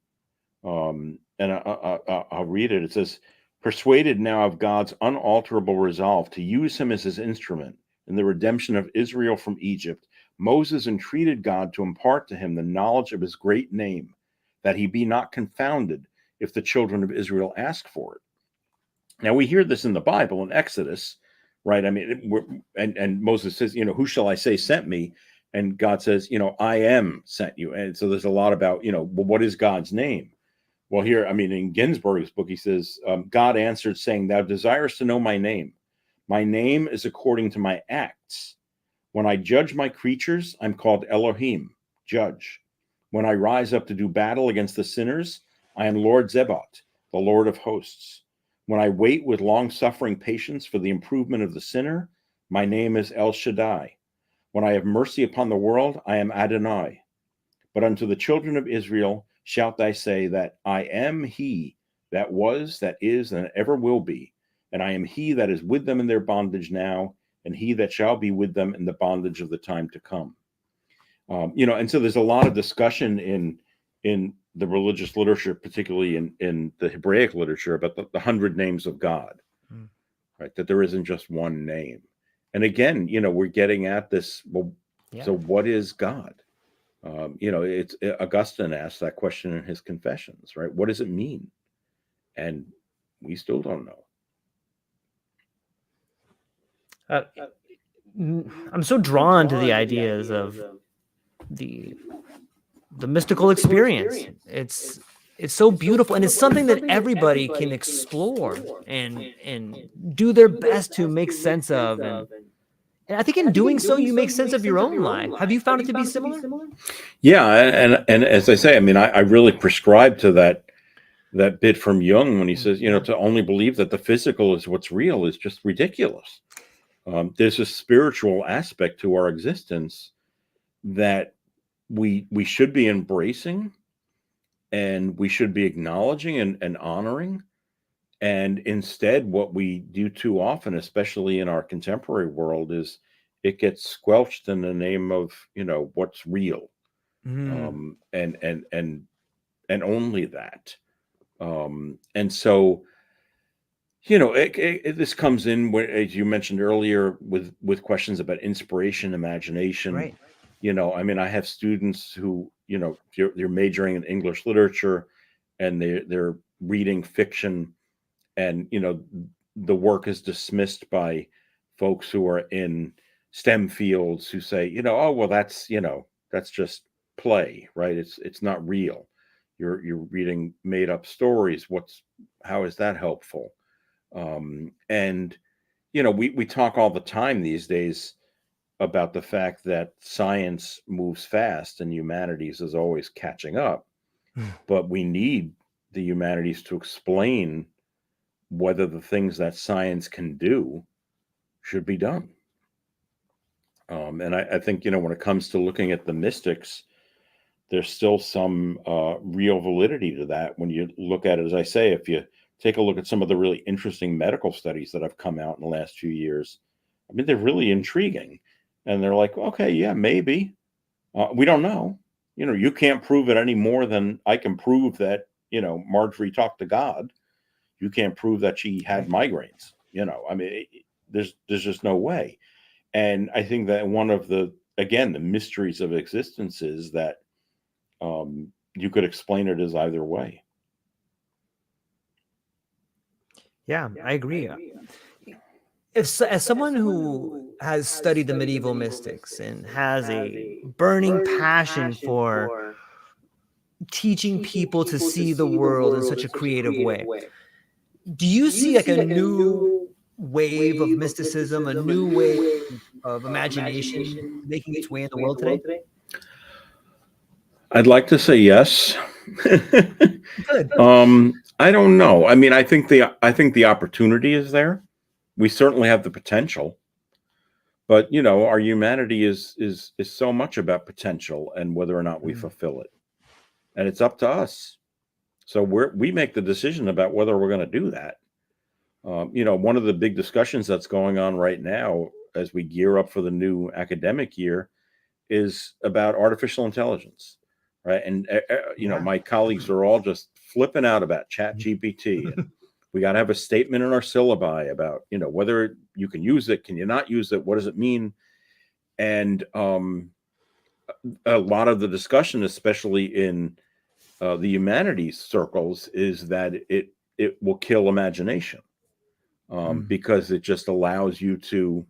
And I'll read it. It says, persuaded now of God's unalterable resolve to use him as his instrument in the redemption of Israel from Egypt, Moses entreated God to impart to him the knowledge of his great name, that he be not confounded if the children of Israel ask for it. Now, we hear this in the Bible in Exodus, right? I mean, and Moses says, who shall I say sent me? And God says, I am sent you. And so there's a lot about, well, what is God's name? Well, here, I mean, in Ginsburg's book, he says, God answered, saying, thou desirest to know my name. My name is according to my acts. When I judge my creatures, I'm called Elohim, judge. When I rise up to do battle against the sinners, I am Lord Zebaot, the Lord of hosts. When I wait with long-suffering patience for the improvement of the sinner, my name is El Shaddai. When I have mercy upon the world, I am Adonai. But unto the children of Israel shalt thou say that I am he that was, that is, and ever will be, and I am he that is with them in their bondage now, and he that shall be with them in the bondage of the time to come. And so there's a lot of discussion in the religious literature, particularly in the Hebraic literature, about the 100 names of God, right? That there isn't just one name. And again, we're getting at this. Well, So what is God? It's Augustine asked that question in his Confessions, right? What does it mean? And we still don't know. I'm so drawn to the ideas of the mystical experience. It's so beautiful, and it's something that everybody can explore and do their best to make sense of. And I think in doing so, you make sense of your own life. Have you found it to be similar? Yeah, and as I say, I mean, I really prescribe to that bit from Jung when he says, to only believe that the physical is what's real is just ridiculous. There's a spiritual aspect to our existence that we should be embracing, and we should be acknowledging and honoring. And instead, what we do too often, especially in our contemporary world, is it gets squelched in the name of, what's real. And only that. And so, this comes in, as you mentioned earlier, with questions about inspiration, imagination. Right. I mean, I have students who, they're majoring in English literature, and they're reading fiction, and the work is dismissed by folks who are in STEM fields who say, oh well, that's just play, right? It's not real. You're reading made up stories. How is that helpful? And we talk all the time these days about the fact that science moves fast and humanities is always catching up. But we need the humanities to explain whether the things that science can do should be done. And I think, when it comes to looking at the mystics, there's still some real validity to that when you look at it. As I say, if you take a look at some of the really interesting medical studies that have come out in the last few years, I mean, they're really intriguing. And they're like, okay, yeah, maybe. We don't know. You can't prove it any more than I can prove that, Margery talked to God. You can't prove that she had migraines. I mean, there's just no way. And I think that one of the mysteries of existence is that you could explain it as either way. Yeah, I agree. As someone who has studied the medieval mystics and has a burning passion for teaching people to see the world in such a creative way, do you see like a new wave of mysticism, a new wave of imagination making its way in the world today? I'd like to say yes. Good. I don't know. I mean, I think the opportunity is there. We certainly have the potential, but our humanity is so much about potential and whether or not we fulfill it, and it's up to us. So we make the decision about whether we're going to do that. One of the big discussions that's going on right now as we gear up for the new academic year is about artificial intelligence, right? And my colleagues are all just flipping out about ChatGPT, and we got to have a statement in our syllabi about whether you can use it, can you not use it, what does it mean? And a lot of the discussion, especially in the humanities circles, is that it will kill imagination because it just allows you to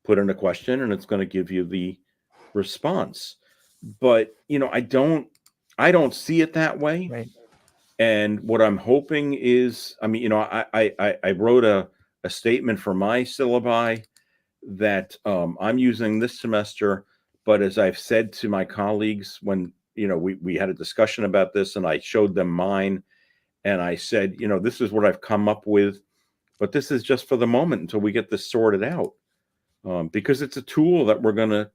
put in a question and it's going to give you the response. But I don't see it that way. Right. And what I'm hoping is, I mean, I wrote a statement for my syllabi that I'm using this semester. But as I've said to my colleagues, when we had a discussion about this, and I showed them mine, and I said, this is what I've come up with, but this is just for the moment until we get this sorted out, because it's a tool that we're gonna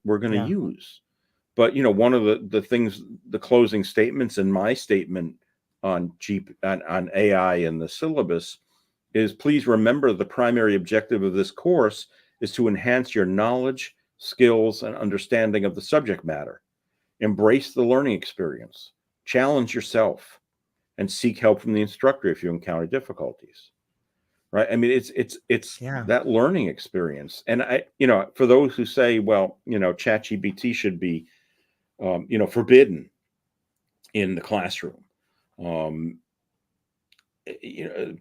use. But one of the things, the closing statements in my statement on AI and the syllabus is, please remember the primary objective of this course is to enhance your knowledge, skills, and understanding of the subject matter. Embrace the learning experience, challenge yourself, and seek help from the instructor if you encounter difficulties. Right? I mean, it's that learning experience. And for those who say, well, ChatGPT should be forbidden in the classroom.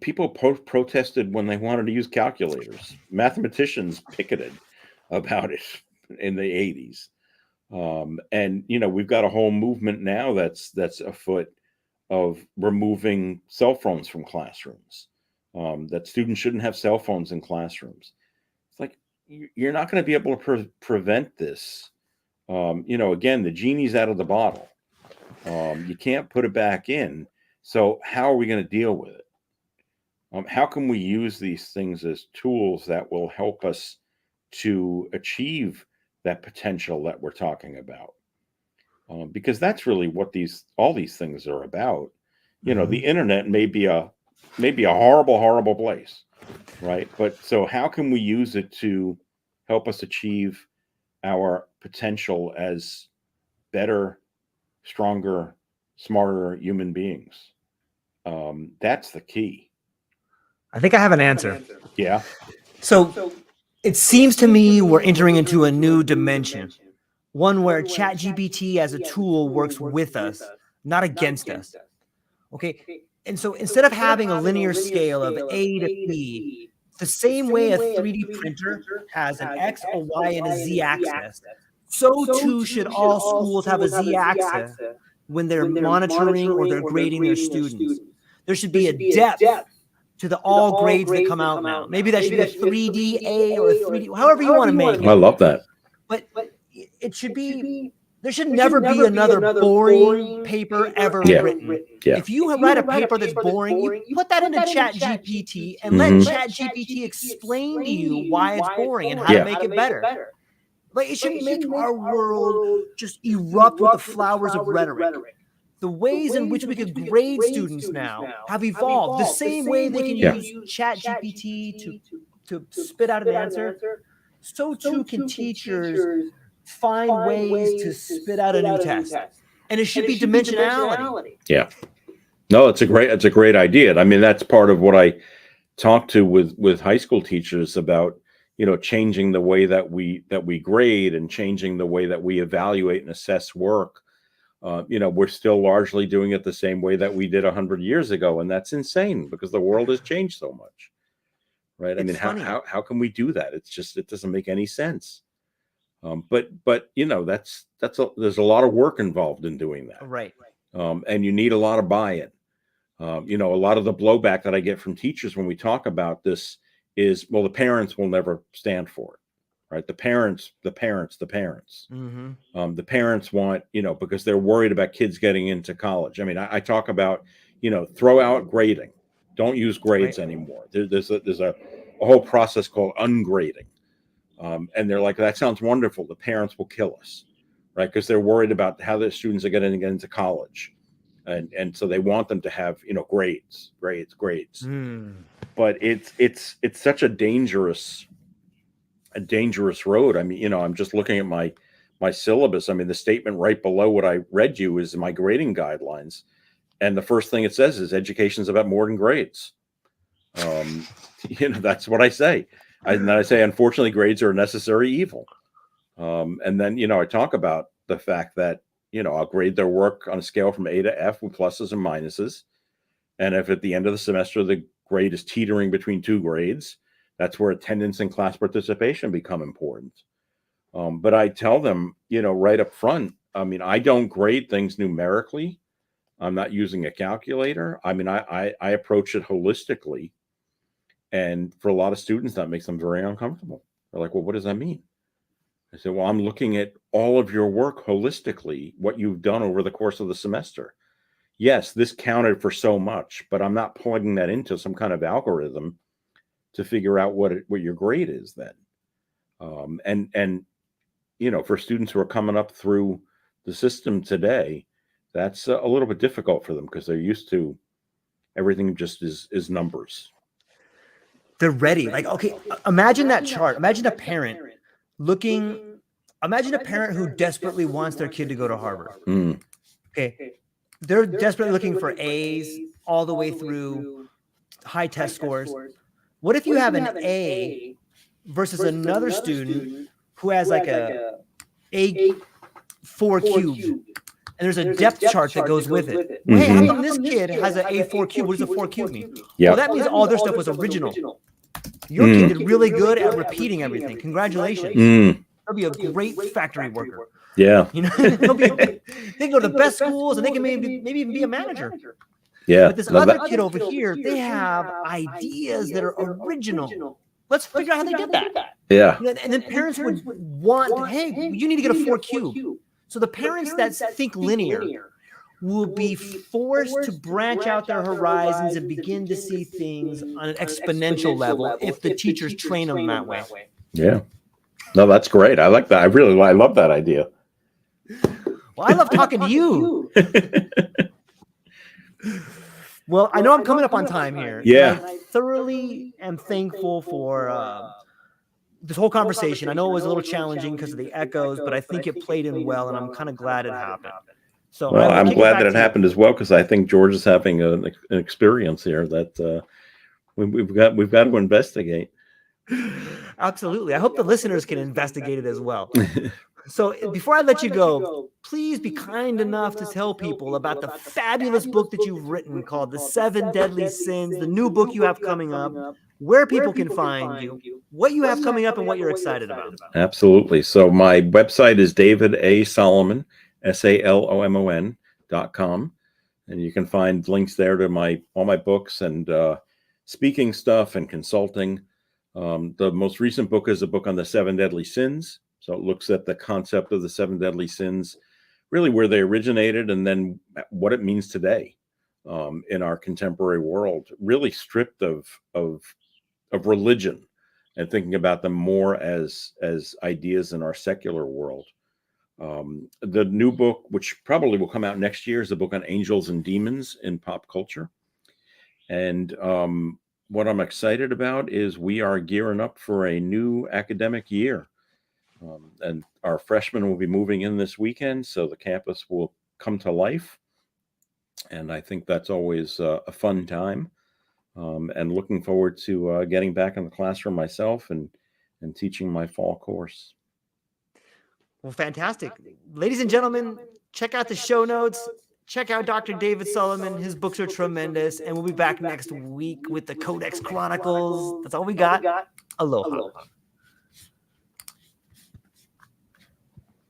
People protested when they wanted to use calculators. Mathematicians picketed about it in the 80s. And we've got a whole movement now that's afoot of removing cell phones from classrooms. That students shouldn't have cell phones in classrooms. It's like, you're not going to be able to prevent this. Again, the genie's out of the bottle. You can't put it back in. So how are we going to deal with it? How can we use these things as tools that will help us to achieve that potential that we're talking about? Because that's really what all these things are about. The internet may be a horrible, horrible place, right? But so how can we use it to help us achieve our potential as better, stronger, smarter human beings? That's the key. I think I have an answer. Yeah. So it seems to me we're entering into a new dimension, one where ChatGPT as a tool works with us, not against us. Okay. And so instead of having a linear scale of A to B, the same way a 3D printer has an X, a Y, and a Z axis, so too should all schools have a Z axis when they're monitoring or they're grading their students. There should be a depth to the all grades that come out now. Maybe that should be a 3D A or a 3D, however you want to make it. I love that. But it should be, there should never be another boring paper ever written. Yeah. If you write a paper that's boring, you put that into ChatGPT and let ChatGPT explain to you why it's boring and how to make it better. Like, it should make our world just erupt with the flowers of rhetoric. The ways in which we could grade students now have evolved. The same way they can use ChatGPT to spit out an answer, so too can teachers find ways to spit out a new test. And it should be dimensionality. Yeah. No, it's a great idea. I mean, that's part of what I talk to with high school teachers about, changing the way that we grade and changing the way that we evaluate and assess work. We're still largely doing it the same way that we did 100 years ago. And that's insane because the world has changed so much. Right. I mean, how can we do that? It doesn't make any sense. But there's a lot of work involved in doing that. Right. And you need a lot of buy-in. A lot of the blowback that I get from teachers when we talk about this is, well, the parents will never stand for it. Right. The parents. Mm-hmm. The parents want, because they're worried about kids getting into college. I mean, I talk about, throw out grading. Don't use grades anymore. There's a whole process called ungrading. And they're like, that sounds wonderful. The parents will kill us, right? Because they're worried about how their students are going to get into college. And so they want them to have, grades. Mm. But it's such a dangerous road. I mean, I'm just looking at my syllabus. I mean, the statement right below what I read you is my grading guidelines. And the first thing it says is education is about more than grades. That's what I say. And then I say, unfortunately, grades are a necessary evil. And then, I talk about the fact that, I'll grade their work on a scale from A to F with pluses and minuses. And if at the end of the semester, the grade is teetering between two grades, that's where attendance and class participation become important. But I tell them, right up front, I mean, I don't grade things numerically. I'm not using a calculator. I mean, I approach it holistically. And for a lot of students, that makes them very uncomfortable. They're like, well, what does that mean? I said, well, I'm looking at all of your work holistically, what you've done over the course of the semester. Yes, this counted for so much, but I'm not plugging that into some kind of algorithm to figure out what your grade is then. And for students who are coming up through the system today, that's a little bit difficult for them because they're used to everything just is numbers. They're ready. Like, okay, imagine that chart. Imagine a parent who desperately wants their kid to go to Harvard. Mm. Okay. They're desperately looking for A's all the way through high test scores. What if you have an A versus another student who has like a A4 cubed, and there's a depth chart that goes with it? Mm-hmm. Hey, how come this kid has an A4 cube? What does a 4 cube mean? Yeah. Well, that means all their stuff was original. Your kid did really good at repeating everything. Congratulations. Mm. He'll be a great factory worker. Yeah. They can go to the best schools and they can maybe even be a manager. Yeah. But this other kid over here, they have ideas that are original. Let's figure out how they did that. Yeah. And then parents would want, hey, you need to get a 4 cube. So the parents that think linear will be forced to branch out their horizons and begin to see things on an exponential level if the teachers train them that way. Yeah. No, that's great. I like that. I love that idea. Well, I love talking to you. Well, I know I'm coming up on time here. Yeah. I thoroughly am thankful for this whole conversation. I know it was a little challenging because of the echoes, but I think it played in well, and I'm kind of glad it happened. So well, I'm glad that it happened as well, because I think George is having an experience here that we've got to investigate. Absolutely. I hope the listeners can investigate it as well. So before I let you go, please be kind enough to tell people about the fabulous book that you've written called The Seven Deadly Sins, the new book you have coming up, where people can find you, what you have coming up, and what you're excited about. Absolutely. So my website is David A. Salomon, SALOMON.com. And you can find links there to all my books and speaking stuff and consulting. The most recent book is a book on the seven deadly sins. So it looks at the concept of the seven deadly sins, really where they originated and then what it means today in our contemporary world, really stripped of religion and thinking about them more as ideas in our secular world. The new book, which probably will come out next year, is a book on angels and demons in pop culture. And what I'm excited about is we are gearing up for a new academic year. And our freshmen will be moving in this weekend, so the campus will come to life. And I think that's always a fun time. And looking forward to getting back in the classroom myself and teaching my fall course. Well, fantastic. Ladies and gentlemen, check out the show notes. Check out Dr. David Salomon. His books are tremendous. And we'll be back next week with the Codex Chronicles. That's all we got. Aloha.